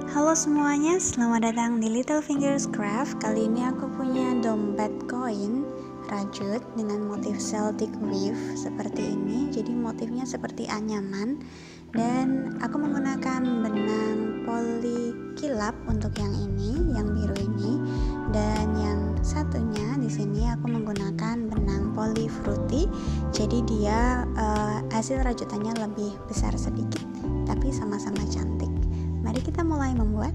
Halo semuanya, selamat datang di Little Fingers Craft. Kali ini aku punya dompet koin rajut dengan motif Celtic weave seperti ini. Jadi motifnya seperti anyaman, dan aku menggunakan benang poli kilap untuk yang ini, yang biru ini, dan yang satunya di sini aku menggunakan benang poli fruity. Jadi dia hasil rajutannya lebih besar sedikit, tapi sama-sama cantik. Mari kita mulai membuat.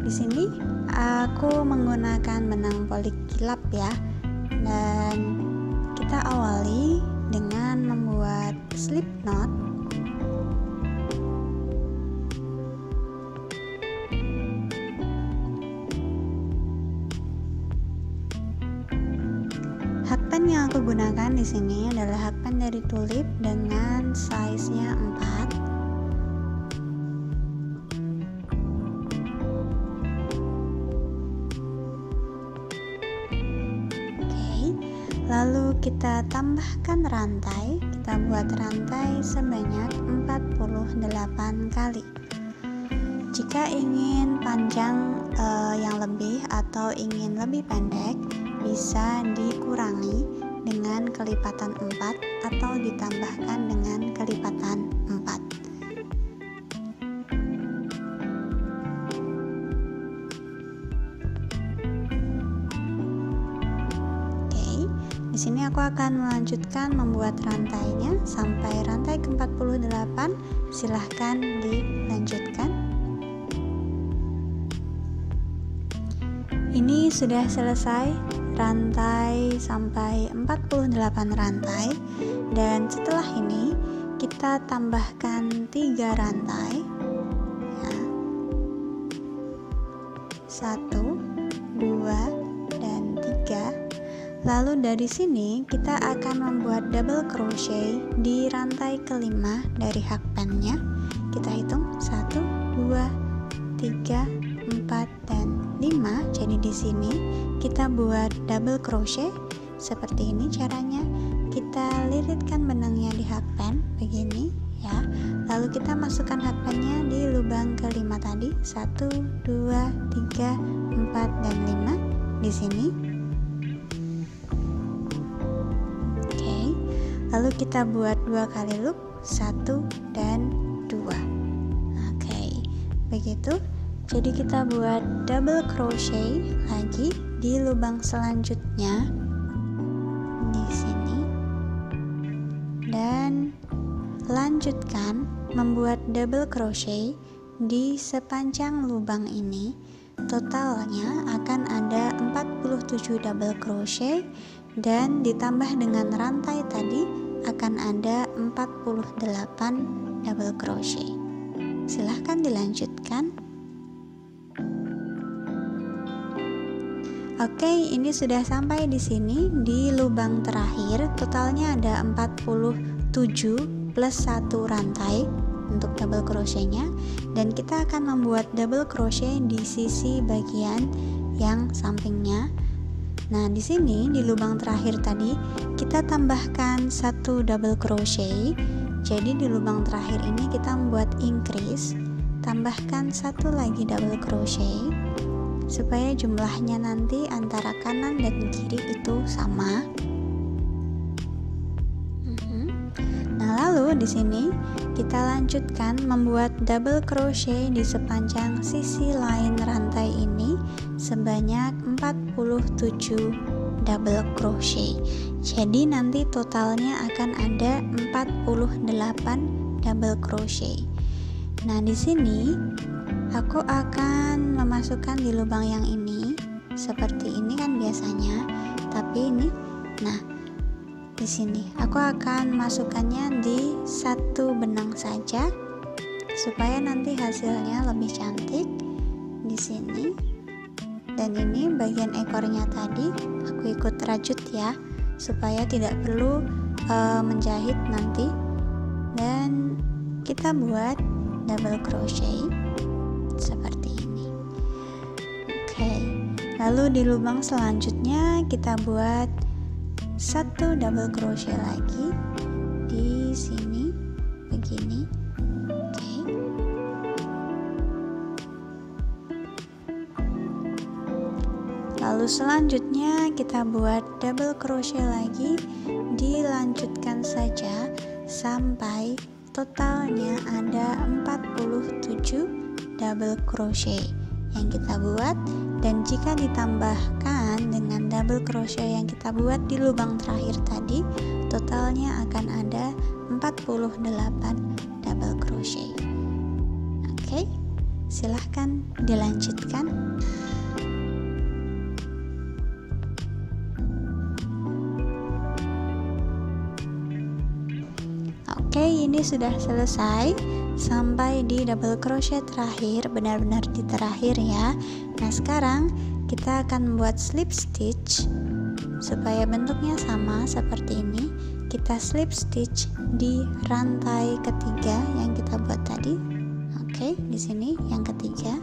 Di sini aku menggunakan benang poli kilap ya, dan kita awali dengan membuat slip knot. Hakpan yang aku gunakan di sini adalah hakpan dari tulip dengan size-nya 4. Lalu kita tambahkan rantai, kita buat rantai sebanyak 48 kali. Jika ingin panjang yang lebih atau ingin lebih pendek, bisa dikurangi dengan kelipatan 4 atau ditambahkan dengan kelipatan 4. Di sini aku akan melanjutkan membuat rantainya sampai rantai ke-48. Silahkan dilanjutkan. Ini sudah selesai rantai sampai 48 rantai, dan setelah ini kita tambahkan 3 rantai ya. 1, 2, dan 3. Lalu dari sini kita akan membuat double crochet di rantai kelima dari hakpannya. Kita hitung 1, 2, 3, 4, dan 5. Jadi di sini kita buat double crochet seperti ini caranya. Kita lilitkan benangnya di hakpan begini ya. Lalu kita masukkan hakpannya di lubang kelima tadi. 1, 2, 3, 4, dan 5 di sini. Lalu kita buat 2 kali loop, 1 dan 2. Oke, begitu. Jadi kita buat double crochet lagi di lubang selanjutnya di sini, dan lanjutkan membuat double crochet di sepanjang lubang ini. Totalnya akan ada 47 double crochet, dan ditambah dengan rantai tadi akan ada 48 double crochet. Silahkan dilanjutkan. Oke, ini sudah sampai di sini di lubang terakhir. Totalnya ada 47 plus 1 rantai untuk double crochetnya, dan kita akan membuat double crochet di sisi bagian yang sampingnya. Nah, di sini di lubang terakhir tadi kita tambahkan 1 double crochet. Jadi di lubang terakhir ini kita membuat increase, tambahkan 1 lagi double crochet supaya jumlahnya nanti antara kanan dan kiri itu sama. Nah, lalu di sini kita lanjutkan membuat double crochet di sepanjang sisi lain rantai ini sebanyak 47 double crochet. Jadi nanti totalnya akan ada 48 double crochet. Nah, di sini aku akan memasukkan di lubang yang ini seperti ini kan biasanya, tapi ini di sini aku akan masukkannya di 1 benang saja supaya nanti hasilnya lebih cantik di sini. Dan ini bagian ekornya tadi aku ikut rajut ya, supaya tidak perlu menjahit nanti. Dan kita buat double crochet seperti ini. Oke, lalu di lubang selanjutnya kita buat 1 double crochet lagi di sini begini. Oke. Lalu selanjutnya kita buat double crochet lagi, dilanjutkan saja sampai totalnya ada 47 double crochet yang kita buat, dan jika ditambahkan dengan double crochet yang kita buat di lubang terakhir tadi, totalnya akan ada 48 double crochet. Oke, silahkan dilanjutkan. Oke, ini sudah selesai sampai di double crochet terakhir, benar-benar di terakhir ya. Nah, sekarang kita akan membuat slip stitch supaya bentuknya sama seperti ini. Kita slip stitch di rantai ketiga yang kita buat tadi. Oke, di sini yang ketiga.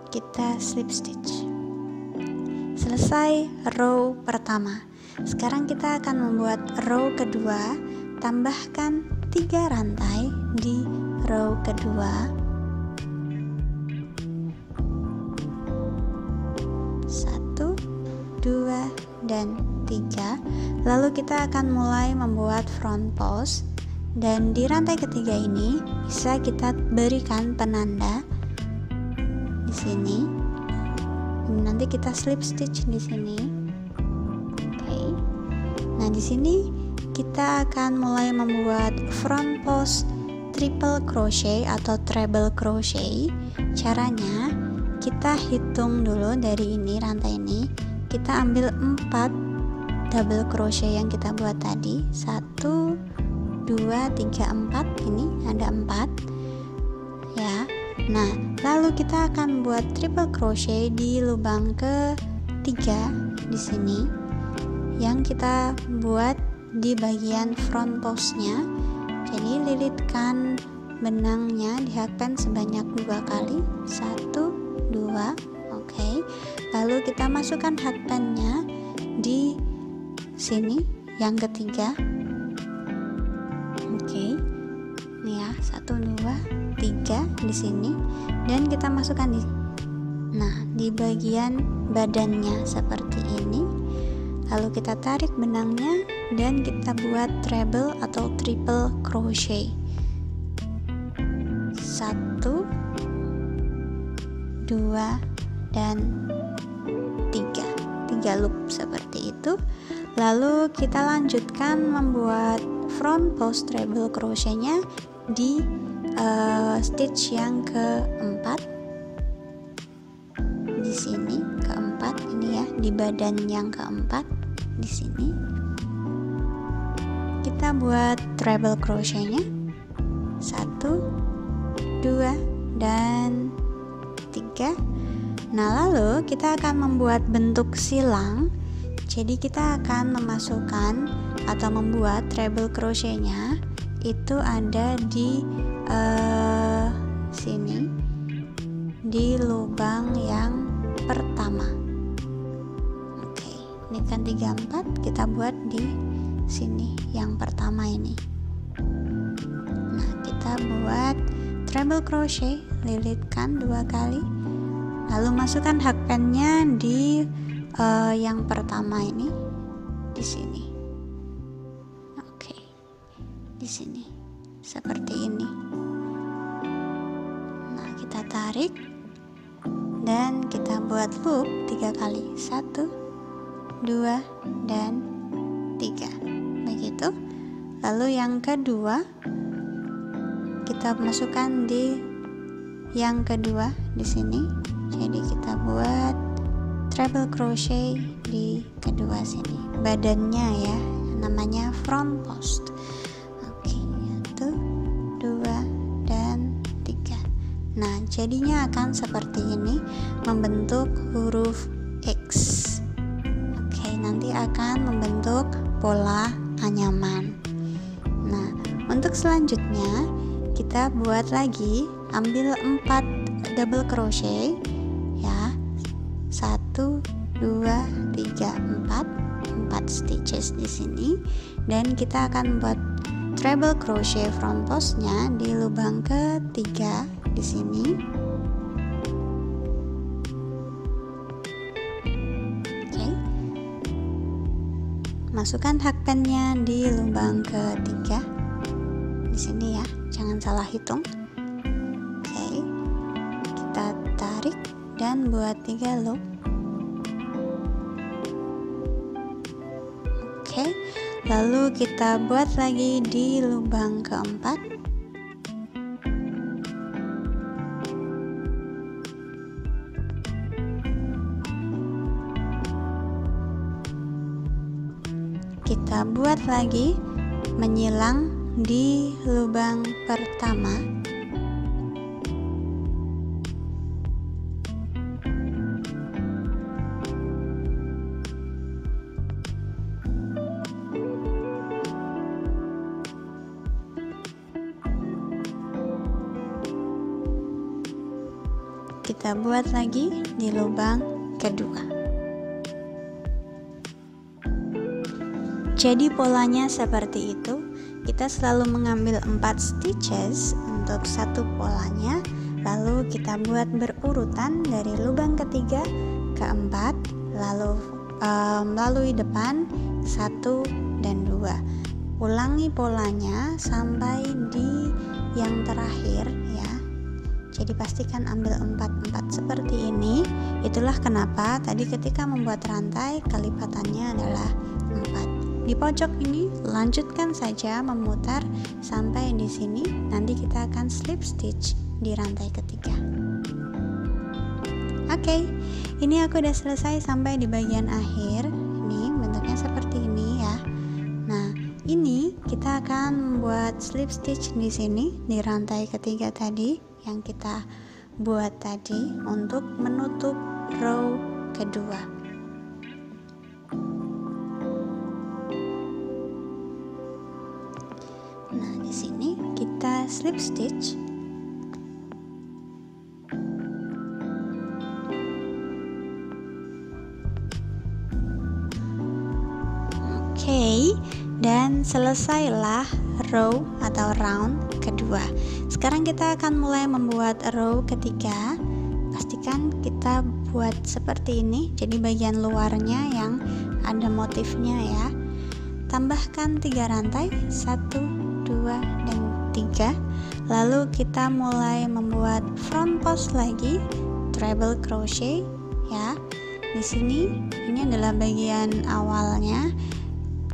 Kita slip stitch. Selesai row pertama. Sekarang kita akan membuat row kedua. Tambahkan 3 rantai di row kedua. 1, 2, dan 3. Lalu kita akan mulai membuat front post, dan di rantai ketiga ini bisa kita berikan penanda di sini. Nanti kita slip stitch di sini. Oke. Nah, di sini kita akan mulai membuat front post triple crochet atau treble crochet. Caranya kita hitung dulu dari ini, rantai ini. Kita ambil 4 double crochet yang kita buat tadi. 1, 2, 3, 4. Ini ada 4. Ya. Nah, lalu kita akan buat triple crochet di lubang ketiga di sini, yang kita buat di bagian front postnya. Jadi lilitkan benangnya di hakpen sebanyak 2 kali. 1, 2. Oke. Lalu kita masukkan hakpennya di sini yang ketiga. Oke. Ini ya, 1, 2, 3 di sini, dan kita masukkan di bagian badannya seperti ini. Lalu kita tarik benangnya dan kita buat treble atau triple crochet. 1, 2, dan 3 loop seperti itu. Lalu kita lanjutkan membuat front post treble crochetnya di stitch yang keempat di sini, keempat ini ya, di badan yang keempat di sini. Kita buat treble crochetnya 1, 2, dan 3. Nah, lalu kita akan membuat bentuk silang. Jadi kita akan memasukkan atau membuat treble crochetnya itu ada di sini, di lubang yang pertama. Oke, ini kan 3, 4, kita buat di sini yang pertama ini. Nah, kita buat treble crochet, lilitkan 2 kali, lalu masukkan hakpennya di yang pertama ini di sini. Oke, di sini seperti ini. Nah, kita tarik dan kita buat loop 3 kali. 1, 2, dan 3. Begitu. Lalu yang kedua kita masukkan di yang kedua di sini. Jadi kita buat treble crochet di kedua sini. Badannya ya, namanya front post. Oke, 1, 2, dan 3. Nah, jadinya akan seperti ini, membentuk huruf X. Oke, nanti akan membentuk pola anyaman. Nah, untuk selanjutnya kita buat lagi, ambil 4 double crochet ya, 1, 2, 3, 4 stitches di sini, dan kita akan buat treble crochet front postnya di lubang ketiga di sini. Oke. Masukkan hakpennya di lubang ketiga di sini ya, jangan salah hitung. Oke. Kita tarik dan buat 3 loop. Oke, lalu kita buat lagi di lubang keempat. Kita buat lagi menyilang di lubang pertama. Kita buat lagi di lubang kedua. Jadi polanya seperti itu. Kita selalu mengambil 4 stitches untuk satu polanya, lalu kita buat berurutan dari lubang ketiga ke 4, lalu melalui depan 1 dan 2. Ulangi polanya sampai di yang terakhir ya. Jadi pastikan ambil 4 seperti ini. Itulah kenapa tadi ketika membuat rantai kelipatannya adalah 4. Di pojok ini lanjutkan saja memutar sampai di sini. Nanti kita akan slip stitch di rantai ketiga. Oke, ini aku udah selesai sampai di bagian akhir. Ini bentuknya seperti ini ya. Nah, ini kita akan membuat slip stitch di sini di rantai ketiga tadi yang kita buat tadi untuk menutup row kedua. Nah, di sini kita slip stitch. Oke, dan selesailah row atau round kedua. Sekarang kita akan mulai membuat row ketiga. Pastikan kita buat seperti ini. Jadi bagian luarnya yang ada motifnya ya. Tambahkan 3 rantai, 1, 2, dan 3. Lalu kita mulai membuat front post lagi, treble crochet ya. Di sini ini adalah bagian awalnya.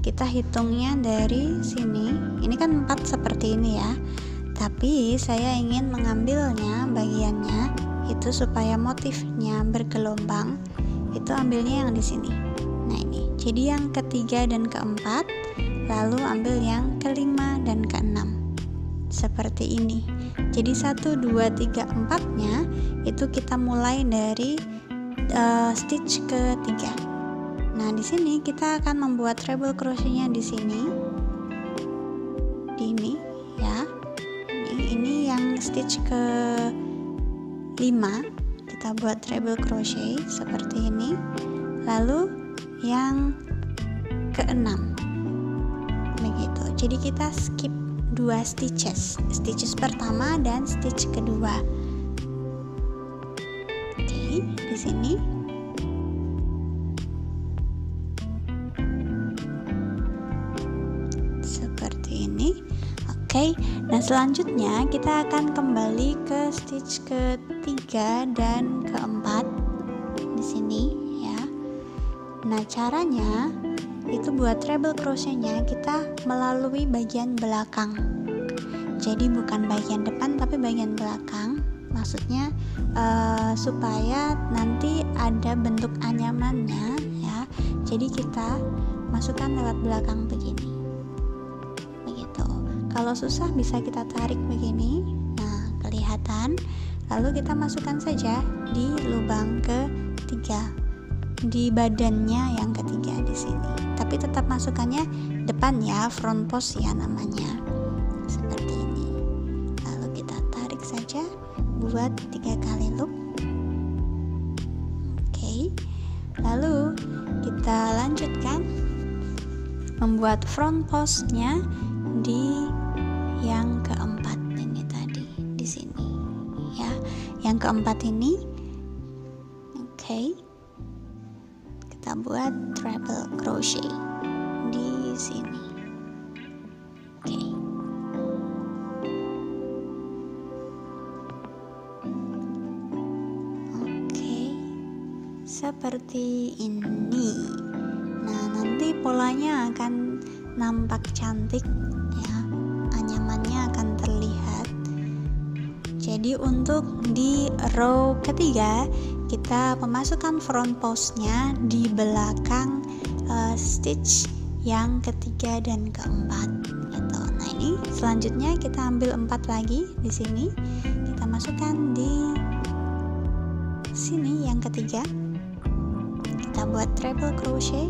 Kita hitungnya dari sini. Ini kan 4 seperti ini ya. Tapi saya ingin mengambilnya bagiannya itu supaya motifnya bergelombang. Itu ambilnya yang di sini. Nah, ini. Jadi yang ketiga dan keempat, lalu ambil yang kelima dan keenam seperti ini. Jadi 1, 2, 3, 4 nya itu kita mulai dari stitch ketiga. Nah, di sini kita akan membuat treble crochetnya di sini, di ini ya. Ini yang stitch ke 5 kita buat treble crochet seperti ini. Lalu yang keenam begitu. Jadi kita skip 2 stitches pertama dan stitch kedua. Oke, di sini seperti ini. Oke, nah selanjutnya kita akan kembali ke stitch ketiga dan keempat di sini ya. Nah, caranya itu buat treble crochetnya kita melalui bagian belakang. Jadi bukan bagian depan tapi bagian belakang. Maksudnya supaya nanti ada bentuk anyamannya ya. Jadi kita masukkan lewat belakang begini. Begitu. Kalau susah bisa kita tarik begini. Nah, kelihatan. Lalu kita masukkan saja di lubang ketiga, di badannya yang ketiga di sini. Tapi tetap masukannya depan ya, front post ya namanya. Seperti ini. Lalu kita tarik saja buat 3 kali loop. Oke. Lalu kita kita lanjutkan membuat front postnya di yang keempat ini tadi, di sini ya, yang keempat ini. Oke, kita buat treble crochet di sini. Oke, seperti ini. Nah, nanti polanya akan nampak cantik ya, anyamannya akan terlihat. Jadi untuk di row ketiga kita memasukkan front postnya di belakang stitch yang ketiga dan keempat gitu. Nah, ini selanjutnya kita ambil 4 lagi di sini, kita masukkan di sini yang ketiga, kita buat treble crochet,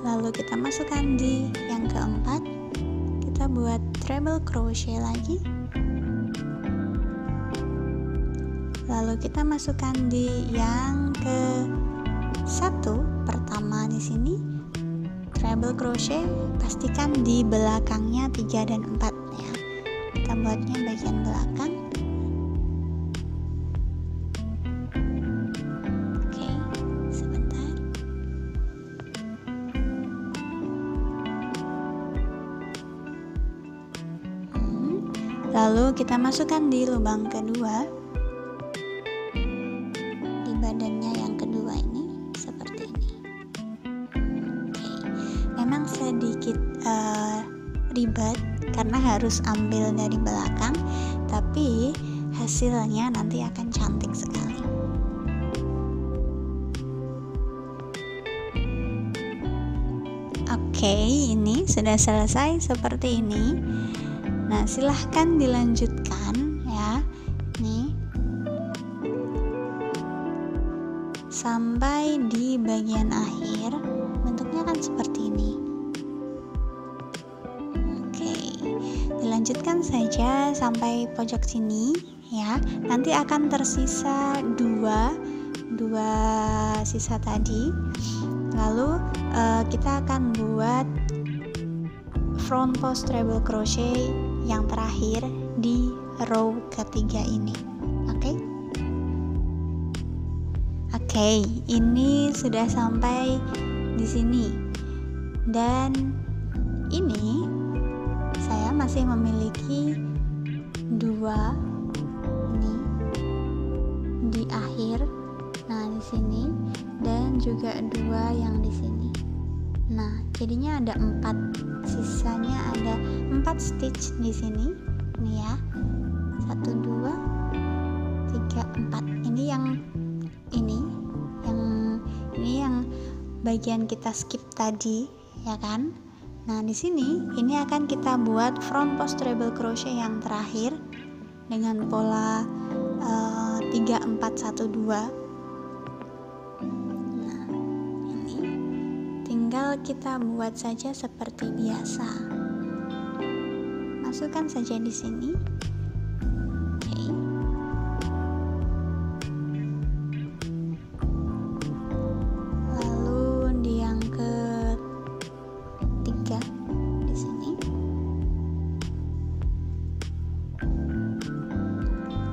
lalu kita masukkan di yang keempat, kita buat treble crochet lagi, lalu kita masukkan di yang ke satu pertama di sini, treble crochet, pastikan di belakangnya 3 dan 4 ya, kita buatnya bagian belakang. Oke, sebentar. Lalu kita masukkan di lubang kedua, di badannya yang kedua ini seperti ini. Oke, memang sedikit ribet karena harus ambil dari belakang, tapi hasilnya nanti akan cantik sekali. Oke, ini sudah selesai seperti ini. Nah, silahkan dilanjutkan ya, nih sampai di bagian akhir bentuknya kan seperti ini. Oke, dilanjutkan saja sampai pojok sini ya, nanti akan tersisa dua sisa tadi. Lalu kita akan buat front post treble crochet yang terakhir di row ketiga ini. Oke, ini sudah sampai di sini, dan ini saya masih memiliki 2 ini di akhir, nah di sini, dan juga 2 yang di sini. Nah, jadinya ada 4, sisanya ada 4 stitch di sini. Nih ya, 1, 2, 3, 4. Ini yang bagian kita skip tadi, ya kan? Nah, di sini ini akan kita buat front post treble crochet yang terakhir dengan pola 3, 4, 1, 2. Tinggal kita buat saja seperti biasa. Masukkan saja di sini. Oke. Lalu di yang ketiga di sini.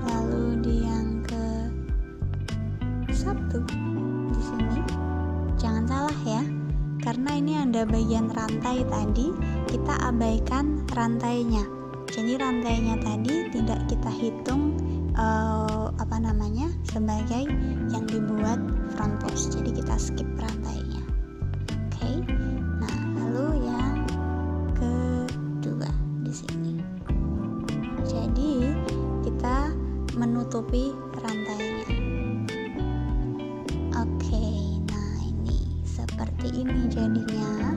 Lalu di yang ke satu di sini. Jangan salah ya, karena ini ada bagian rantai tadi, kita abaikan rantainya. Jadi rantainya tadi tidak kita hitung sebagai yang dibuat front post. Jadi kita skip rantainya. Oke. Nah, lalu yang kedua di sini. Jadi kita menutupi rantainya. Oke. Nah, ini seperti ini jadinya.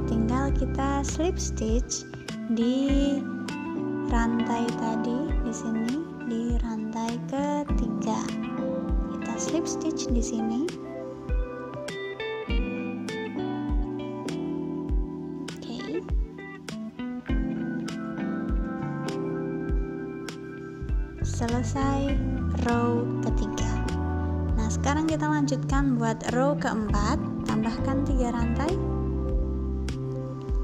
Tinggal kita slip stitch di rantai tadi di sini, di rantai ketiga. Kita slip stitch di sini. Oke. Selesai row ketiga. Nah, sekarang kita lanjutkan buat row keempat, tambahkan 3 rantai.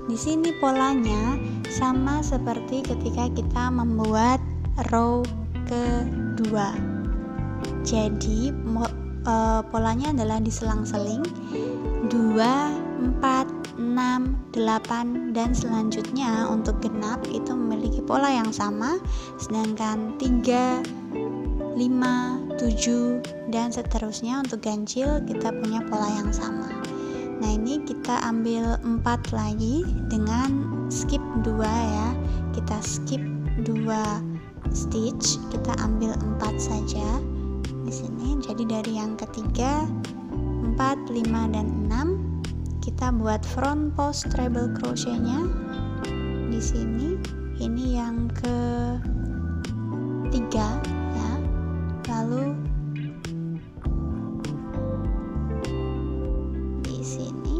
Di sini polanya sama seperti ketika kita membuat row kedua. Jadi polanya adalah diselang-seling 2, 4, 6, 8, dan selanjutnya untuk genap itu memiliki pola yang sama, sedangkan 3, 5, 7, dan seterusnya untuk ganjil kita punya pola yang sama. Nah, ini kita ambil 4 lagi dengan skip 2 ya. Kita skip 2 stitch, kita ambil 4 saja di sini. Jadi dari yang ketiga, 4, 5, dan 6 kita buat front post treble crochetnya di sini. Ini yang ketiga ya. Lalu di sini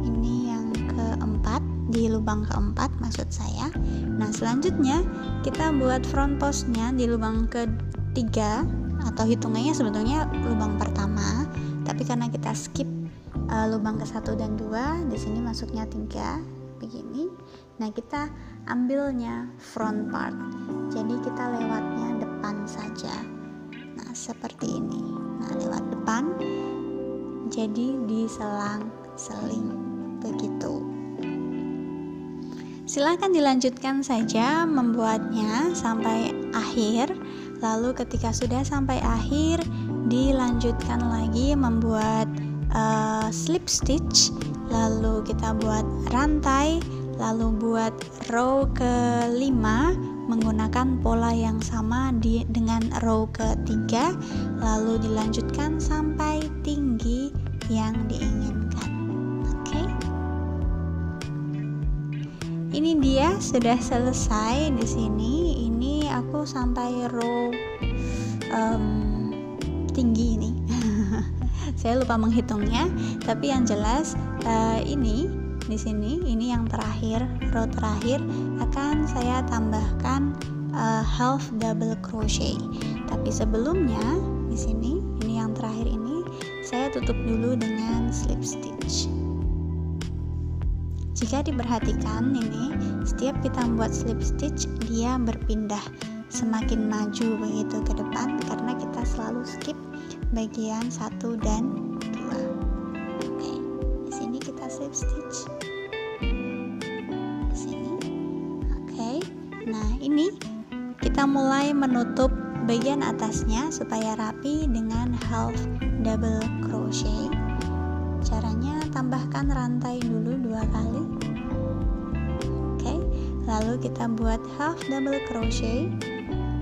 ini yang keempat, di lubang keempat maksud saya. Nah, selanjutnya kita buat front postnya di lubang ketiga, atau hitungannya sebetulnya lubang pertama, tapi karena kita skip lubang ke-1 dan 2, di sini masuknya 3 begini. Nah, kita ambilnya front part, jadi kita lewatnya depan saja. Nah, seperti ini. Nah, lewat depan, jadi diselang-seling begitu. Silahkan dilanjutkan saja membuatnya sampai akhir. Lalu ketika sudah sampai akhir, dilanjutkan lagi membuat slip stitch, lalu kita buat rantai, lalu buat row ke-5 menggunakan pola yang sama dengan row ke-3, lalu dilanjutkan sampai tinggi yang diinginkan. Oke. Ini dia sudah selesai di sini. Ini aku sampai row tinggi ini. Saya lupa menghitungnya, tapi yang jelas ini di sini, ini yang terakhir, row terakhir akan saya tambahkan half double crochet. Tapi sebelumnya di sini, ini yang terakhir ini saya tutup dulu dengan slip stitch. Jika diperhatikan ini, setiap kita membuat slip stitch dia berpindah semakin maju begitu ke depan karena kita selalu skip bagian 1 dan 2. Oke, di sini kita slip stitch. Di sini. Oke. Nah, ini kita mulai menutup bagian atasnya supaya rapi dengan half double crochet. Caranya tambahkan rantai dulu 2 kali. Oke. Lalu kita buat half double crochet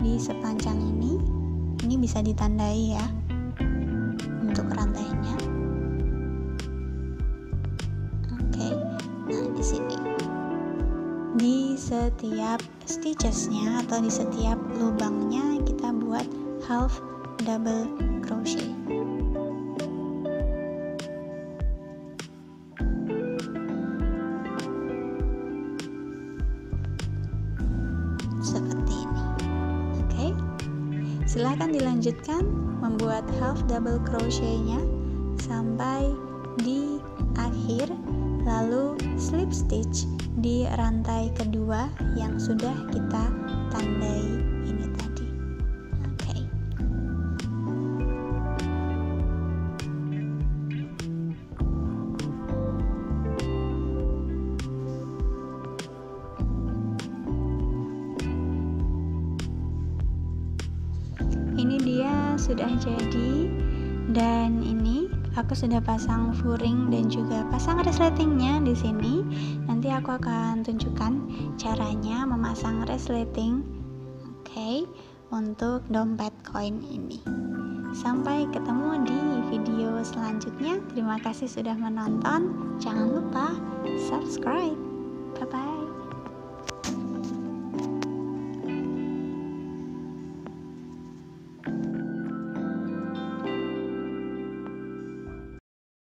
di sepanjang ini. Ini bisa ditandai ya untuk rantainya. Oke. Nah, di sini di setiap stitchesnya atau di setiap lubangnya kita buat half double crochet. Seperti ini. Oke. Silahkan dilanjutkan membuat half double crochetnya sampai di akhir, lalu slip stitch di rantai kedua yang sudah kita tandai ini tadi. Oke. Ini dia sudah jadi, dan ini aku sudah pasang furing dan juga pasang resletingnya di sini. Nanti aku akan tunjukkan caranya memasang resleting, oke, untuk dompet koin ini. Sampai ketemu di video selanjutnya. Terima kasih sudah menonton. Jangan lupa subscribe. Bye bye.